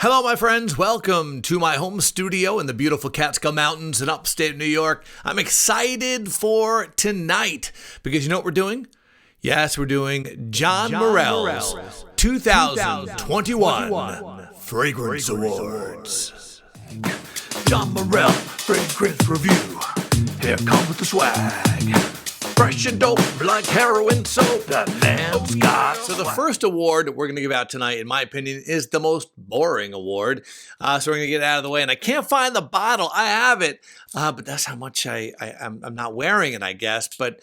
Hello, my friends. Welcome to my home studio in the beautiful Catskill Mountains in upstate New York. I'm excited for tonight because you know what we're doing? Yes, we're doing John Murrell's 2021 Fragrance Awards. John Murrell, Fragrance Review. Here comes with the swag. Fresh and dope like heroin soap. That man's got So the first award we're going to give out tonight, in my opinion, is the most boring award. So we're going to get it out of the way. And I can't find the bottle. I have it, but that's how much I'm not wearing it, I guess. But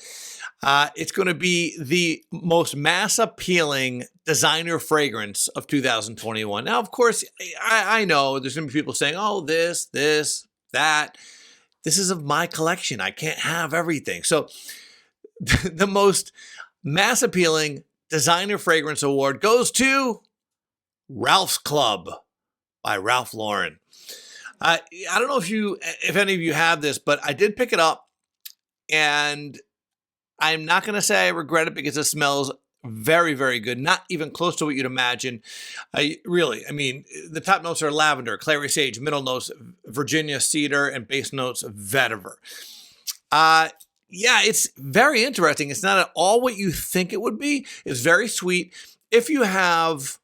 it's going to be the most mass appealing designer fragrance of 2021. Now, of course, I know there's going to be people saying, oh, this, that. This is of my collection. I can't have everything. So the most mass appealing designer fragrance award goes to Ralph's Club by Ralph Lauren. I don't know if any of you have this, but I did pick it up, and I'm not going to say I regret it because it smells very, very good. Not even close to what you'd imagine. The top notes are lavender, clary sage, middle notes, Virginia cedar, and base notes, vetiver. Yeah, it's very interesting. It's not at all what you think it would be. It's very sweet. If you have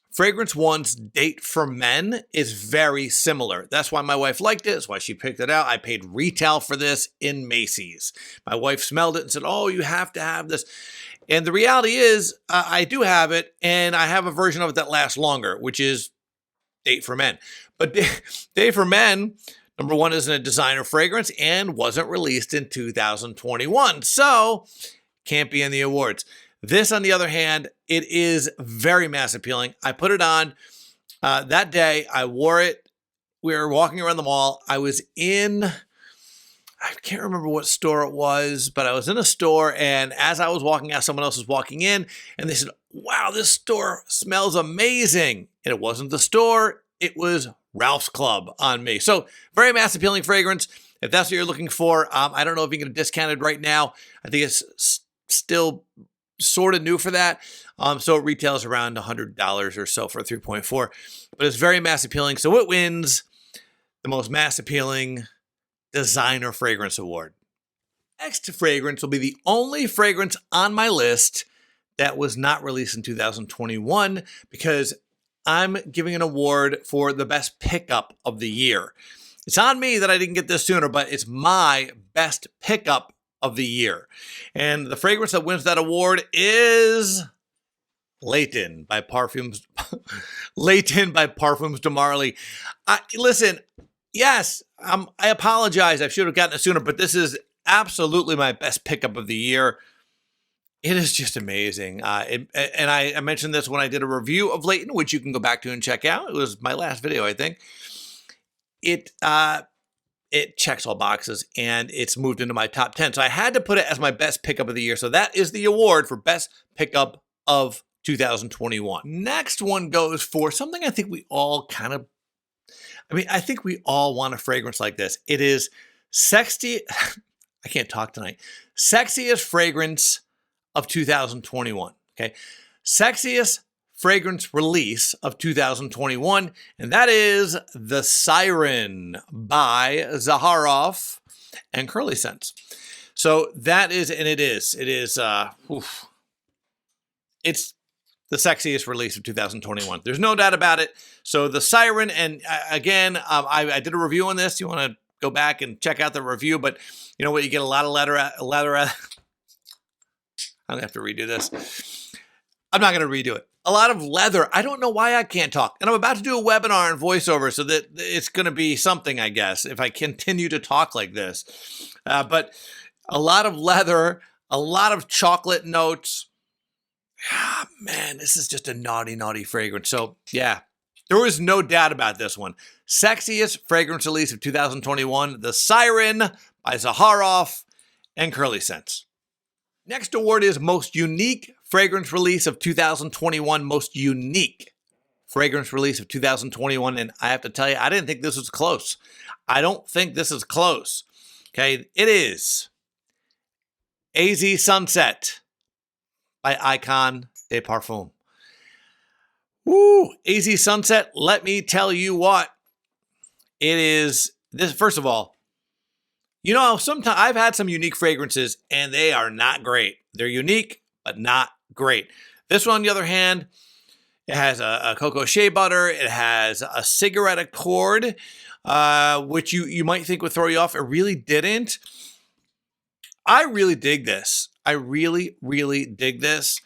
Fragrance One's Date for Men, is very similar. That's why my wife liked it. That's why she picked it out. I paid retail for this in Macy's. My wife smelled it and said, oh, you have to have this. And the reality is, I do have it, and I have a version of it that lasts longer, which is Date for Men. But Date for Men, number one, isn't a designer fragrance and wasn't released in 2021. So, can't be in the awards. This, on the other hand, it is very mass appealing. I put it on that day. I wore it. We were walking around the mall. I can't remember what store it was, but I was in a store, and as I was walking out, someone else was walking in, and they said, wow, this store smells amazing. And it wasn't the store. It was Ralph's Club on me. So very mass appealing fragrance. If that's what you're looking for, I don't know if you can get it discounted right now. I think it's still sort of new for that. So it retails around $100 or so for a 3.4, but it's very mass appealing. So it wins the most mass appealing designer fragrance award. Next fragrance will be the only fragrance on my list that was not released in 2021 because I'm giving an award for the best pickup of the year. It's on me that I didn't get this sooner, but it's my best pickup of the year. And the fragrance that wins that award is Leighton by Parfums de Marly. Listen, yes, I apologize. I should have gotten it sooner, but this is absolutely my best pickup of the year. It is just amazing. And I mentioned this when I did a review of Leighton, which you can go back to and check out. It was my last video, I think. It checks all boxes, and it's moved into my top 10. So I had to put it as my best pickup of the year. So that is the award for best pickup of 2021. Next one goes for something I think we all I think we all want a fragrance like this. It is I can't talk tonight. Sexiest fragrance of 2021. Okay. Sexiest fragrance release of 2021. And that is the Siren by Zaharoff and Curly Scents. So that is, and it is, it's the sexiest release of 2021. There's no doubt about it. So the Siren, and again, I did a review on this. You want to go back and check out the review, but you know what? You get a lot of leather. I'm going to have to redo this. I'm not going to redo it. A lot of leather. I don't know why I can't talk. And I'm about to do a webinar and voiceover, so that it's going to be something, I guess, if I continue to talk like this. But a lot of leather, a lot of chocolate notes. Man, this is just a naughty, naughty fragrance. So, yeah, there was no doubt about this one. Sexiest fragrance release of 2021, the Siren by Zaharoff and Curly Scents. Next award is Most Unique Fragrance Release of 2021. Most Unique Fragrance Release of 2021. And I have to tell you, I didn't think this was close. I don't think this is close. Okay, it is AZ Sunset by Icon de Parfum. Woo! AZ Sunset, let me tell you what. It is this. First of all, you know, sometimes I've had some unique fragrances and they are not great. They're unique, but not great. This one, on the other hand, it has a cocoa shea butter. It has a cigarette accord, which you might think would throw you off. It really didn't. I really dig this. I really, really dig this.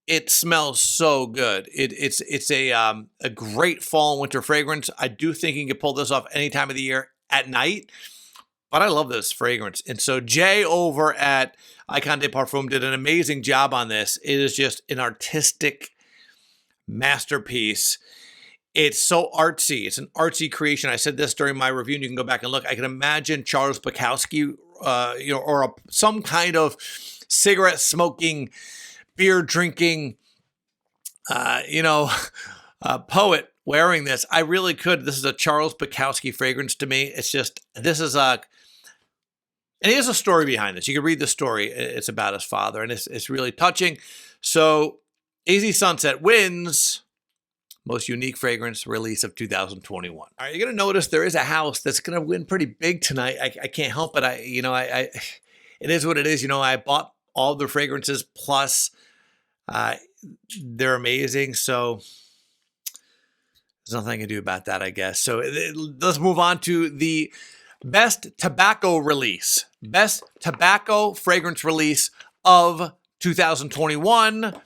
It smells so good. It's a great fall and winter fragrance. I do think you can pull this off any time of the year at night, but I love this fragrance. And so Jay over at Icon de Parfum did an amazing job on this. It is just an artistic masterpiece. It's so artsy. It's an artsy creation. I said this during my review, and you can go back and look. I can imagine Charles Bukowski, or some kind of cigarette smoking, beer drinking, poet wearing this. I really could. This is a Charles Bukowski fragrance to me. It's just, this is and he has a story behind this. You can read the story. It's about his father, and it's really touching. So AZ Sunset wins most unique fragrance release of 2021. All right, you're going to notice there is a house that's going to win pretty big tonight. I can't help it. It is what it is. I bought all the fragrances plus they're amazing. So there's nothing I can do about that, I guess. So let's move on to the best tobacco release. Best tobacco fragrance release of 2021.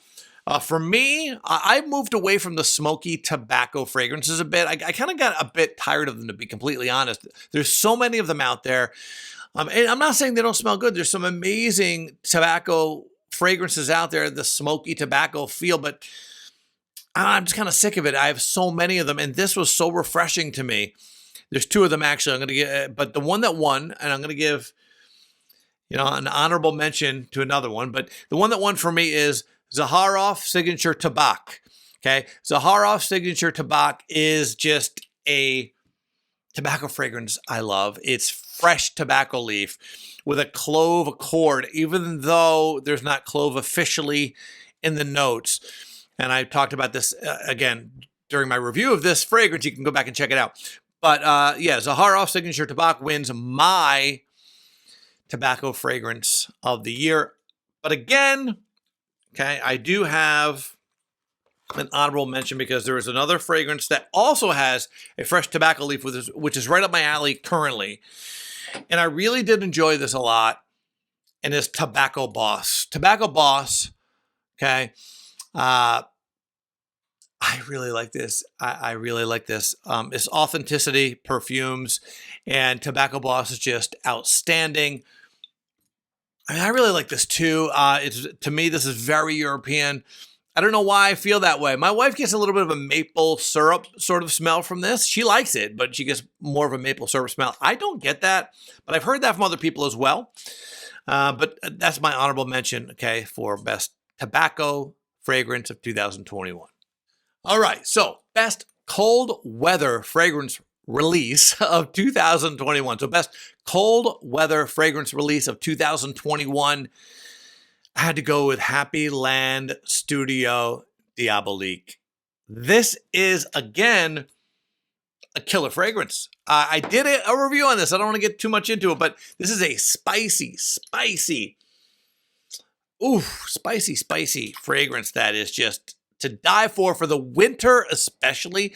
For me, I moved away from the smoky tobacco fragrances a bit. I kind of got a bit tired of them, to be completely honest. There's so many of them out there. And I'm not saying they don't smell good. There's some amazing tobacco fragrances out there, the smoky tobacco feel, but I'm just kind of sick of it. I have so many of them, and this was so refreshing to me. There's two of them, actually. I'm going to get, but the one that won, and I'm going to give, an honorable mention to another one, but the one that won for me is Zaharoff Signature Tabac. Okay. Zaharoff Signature Tabac is just a tobacco fragrance I love. It's fresh tobacco leaf with a clove accord, even though there's not clove officially in the notes. And I talked about this again during my review of this fragrance. You can go back and check it out. But Zaharoff Signature Tabac wins my tobacco fragrance of the year. But again, okay, I do have an honorable mention because there is another fragrance that also has a fresh tobacco leaf, which is right up my alley currently. And I really did enjoy this a lot. And it's Tobacco Boss. Tobacco Boss, okay, I really like this. I really like this. It's authenticity, perfumes, and Tobacco Boss is just outstanding. I really like this too. To me, this is very European. I don't know why I feel that way. My wife gets a little bit of a maple syrup sort of smell from this. She likes it, but she gets more of a maple syrup smell. I don't get that, but I've heard that from other people as well. But that's my honorable mention, okay, for best tobacco fragrance of 2021. All right, so best cold weather fragrance release of 2021. So best cold weather fragrance release of 2021. I had to go with Happy Land Studio Diabolique. This is, again, a killer fragrance. I did a review on this. I don't want to get too much into it, but this is a spicy fragrance that is just to die for the winter especially.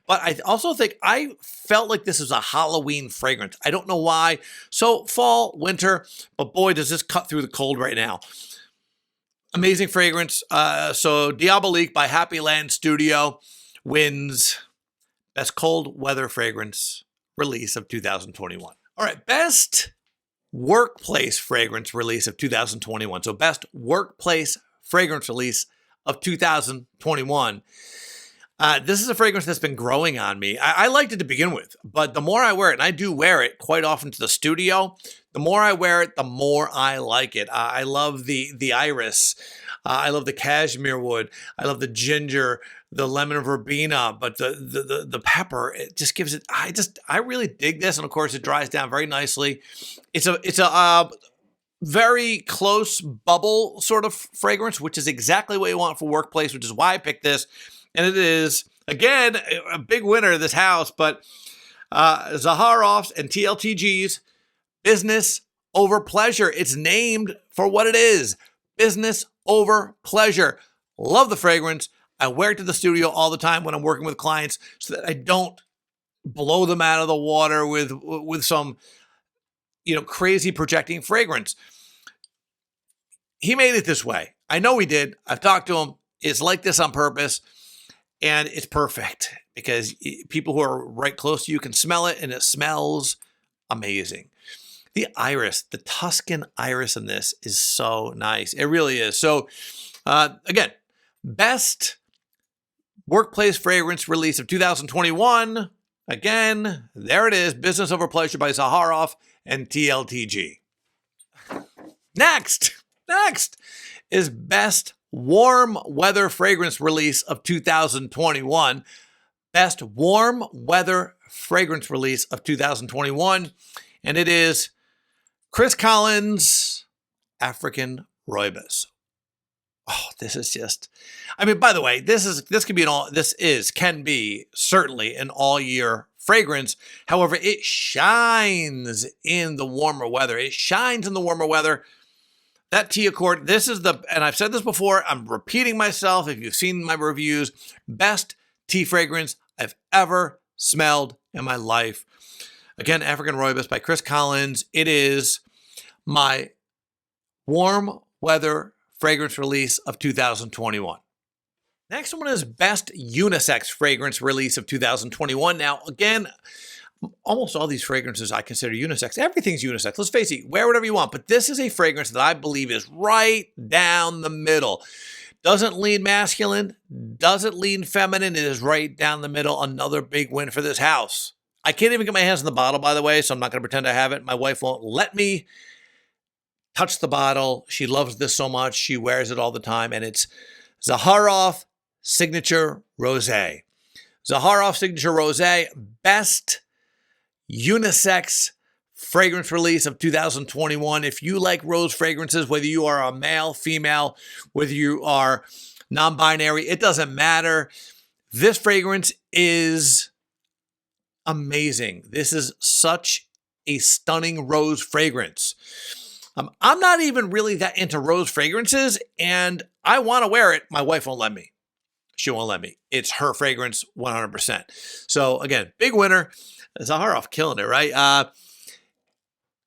But I also think I felt like this is a Halloween fragrance. I don't know why. So fall, winter, but boy, does this cut through the cold right now. Amazing fragrance. So Diabolique by Happy Land Studio wins best cold weather fragrance release of 2021. All right, best workplace fragrance release of 2021. So best workplace fragrance release of 2021. This is a fragrance that's been growing on me. I liked it to begin with, but the more I wear it, and I do wear it quite often to the studio, the more I wear it, the more I like it. I love the iris. I love the cashmere wood. I love the ginger, the lemon verbena, but the pepper, it just gives it, I really dig this. And of course it dries down very nicely. It's a very close bubble sort of fragrance, which is exactly what you want for workplace, which is why I picked this. And it is, again, a big winner of this house, but Zaharoff's and TLTG's Business Over Pleasure. It's named for what it is. Business over pleasure. Love the fragrance. I wear it to the studio all the time when I'm working with clients so that I don't blow them out of the water with some, crazy projecting fragrance. He made it this way. I know he did. I've talked to him. It's like this on purpose, and it's perfect because people who are right close to you can smell it, and it smells amazing. The iris, the Tuscan iris in this is so nice. It really is. So, again, best workplace fragrance release of 2021. Again, there it is. Business Over Pleasure by Zaharoff and TLTG. Next is best warm weather fragrance release of 2021. Best warm weather fragrance release of 2021. And it is Chris Collins' African Rooibos. Oh, this is just, by the way, can be certainly an all year fragrance. However, it shines in the warmer weather. That tea accord, and I've said this before, I'm repeating myself if you've seen my reviews, best tea fragrance I've ever smelled in my life. Again, African Rooibos by Chris Collins. It is my warm weather fragrance release of 2021. Next one is best unisex fragrance release of 2021. Now, again, almost all these fragrances I consider unisex. Everything's unisex. Let's face it, wear whatever you want. But this is a fragrance that I believe is right down the middle. Doesn't lean masculine, doesn't lean feminine. It is right down the middle. Another big win for this house. I can't even get my hands on the bottle, by the way, so I'm not going to pretend I have it. My wife won't let me touch the bottle. She loves this so much. She wears it all the time, and it's Zaharoff Signature Rosé. Zaharoff Signature Rosé, best unisex fragrance release of 2021. If you like rose fragrances, whether you are a male, female, whether you are non-binary, it doesn't matter. This fragrance is amazing. This is such a stunning rose fragrance. I'm not even really that into rose fragrances, and I want to wear it. My wife won't let me. She won't let me. It's her fragrance 100%. So again, big winner. Zaharoff killing it, right? I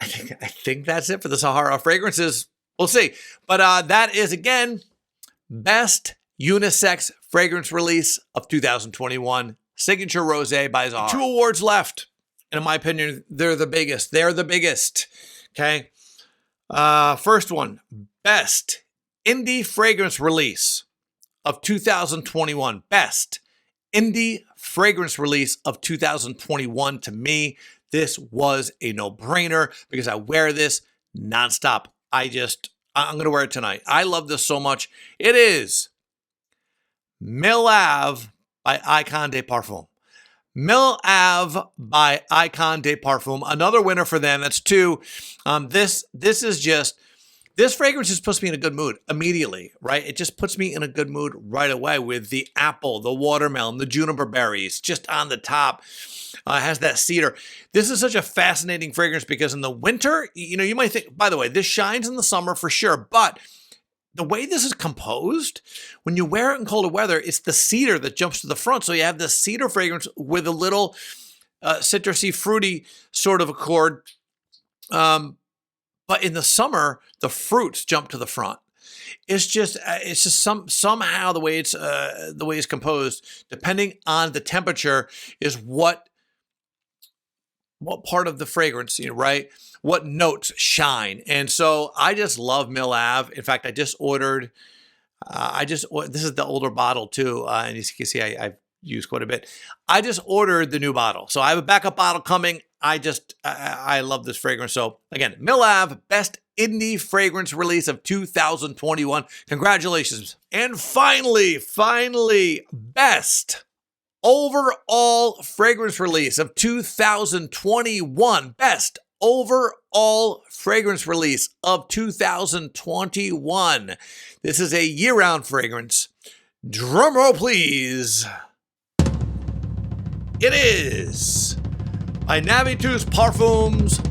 think that's it for the Zaharoff fragrances. We'll see. But that is, again, best unisex fragrance release of 2021. Signature Rosé by Zaharoff. 2 awards left. And in my opinion, they're the biggest. Okay. First one, best indie fragrance release of 2021. Best indie fragrance release of 2021. To me, this was a no-brainer because I wear this nonstop. I'm going to wear it tonight. I love this so much. It is Mille Ave by Icon de Parfum. Mille Ave by Icon de Parfum. Another winner for them. That's 2. This fragrance just puts me in a good mood immediately, right? It just puts me in a good mood right away with the apple, the watermelon, the juniper berries, just on the top. Has that cedar. This is such a fascinating fragrance because in the winter, you might think, by the way, this shines in the summer for sure, but the way this is composed, when you wear it in colder weather, it's the cedar that jumps to the front. So you have this cedar fragrance with a little citrusy, fruity sort of accord. But in the summer, the fruits jump to the front. It's just somehow the way it's composed, depending on the temperature, is what part of the fragrance, right? What notes shine. And so I just love Mille Ave. In fact, I just ordered, this is the older bottle too. And you can see I've used quite a bit. I just ordered the new bottle. So I have a backup bottle coming. I love this fragrance. So again, Mille Ave, best indie fragrance release of 2021. Congratulations. And finally, best overall fragrance release of 2021. Best overall fragrance release of 2021. This is a year-round fragrance. Drum roll, please. It is by Navitus Parfums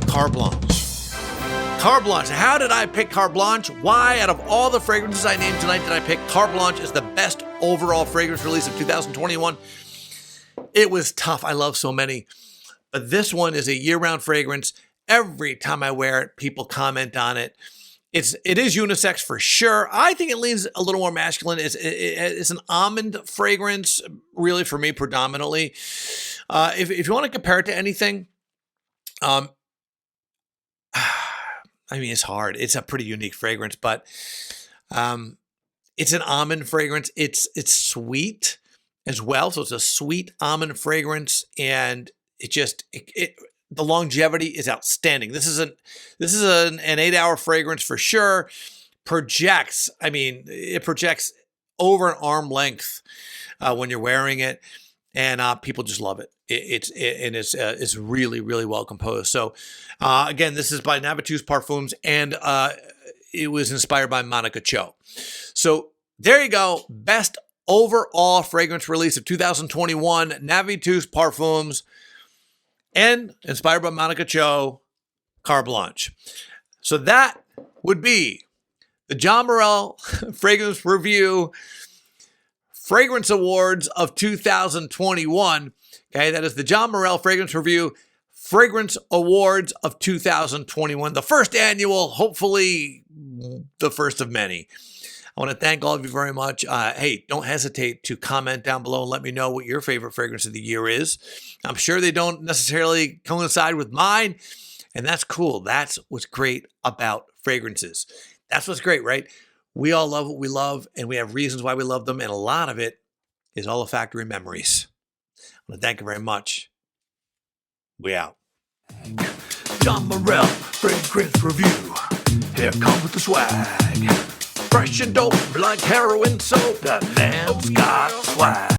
Carte Blanche. Carte Blanche. How did I pick Carte Blanche? Why, out of all the fragrances I named tonight, did I pick Carte Blanche as the best overall fragrance release of 2021? It was tough. I love so many. But this one is a year-round fragrance. Every time I wear it, people comment on it. It is unisex for sure. I think it leans a little more masculine. It's an almond fragrance, really, for me, predominantly. If you want to compare it to anything, I mean, it's hard. It's a pretty unique fragrance, but it's an almond fragrance. It's sweet as well, so it's a sweet almond fragrance, and the longevity is outstanding. This is an 8-hour fragrance for sure. It projects over an arm length when you're wearing it, and people just love it. It's really, really well composed. So again, this is by Navitus Parfums, and it was inspired by Monica Cho. So there you go. Best overall fragrance release of 2021, Navitus Parfums, and inspired by Monica Cho, Carte Blanche. So that would be the John Murrell Fragrance Review Fragrance Awards of 2021. Okay, that is the John Murrell Fragrance Review Fragrance Awards of 2021. The first annual, hopefully the first of many. I want to thank all of you very much. Hey, don't hesitate to comment down below and let me know what your favorite fragrance of the year is. I'm sure they don't necessarily coincide with mine, and that's cool. That's what's great about fragrances. That's what's great, right? We all love what we love, and we have reasons why we love them, and a lot of it is all the factory memories. I want to thank you very much. We out. John Murrell Fragrance Review. Here comes with the swag. Fresh and dope like heroin soap. That man's got swag.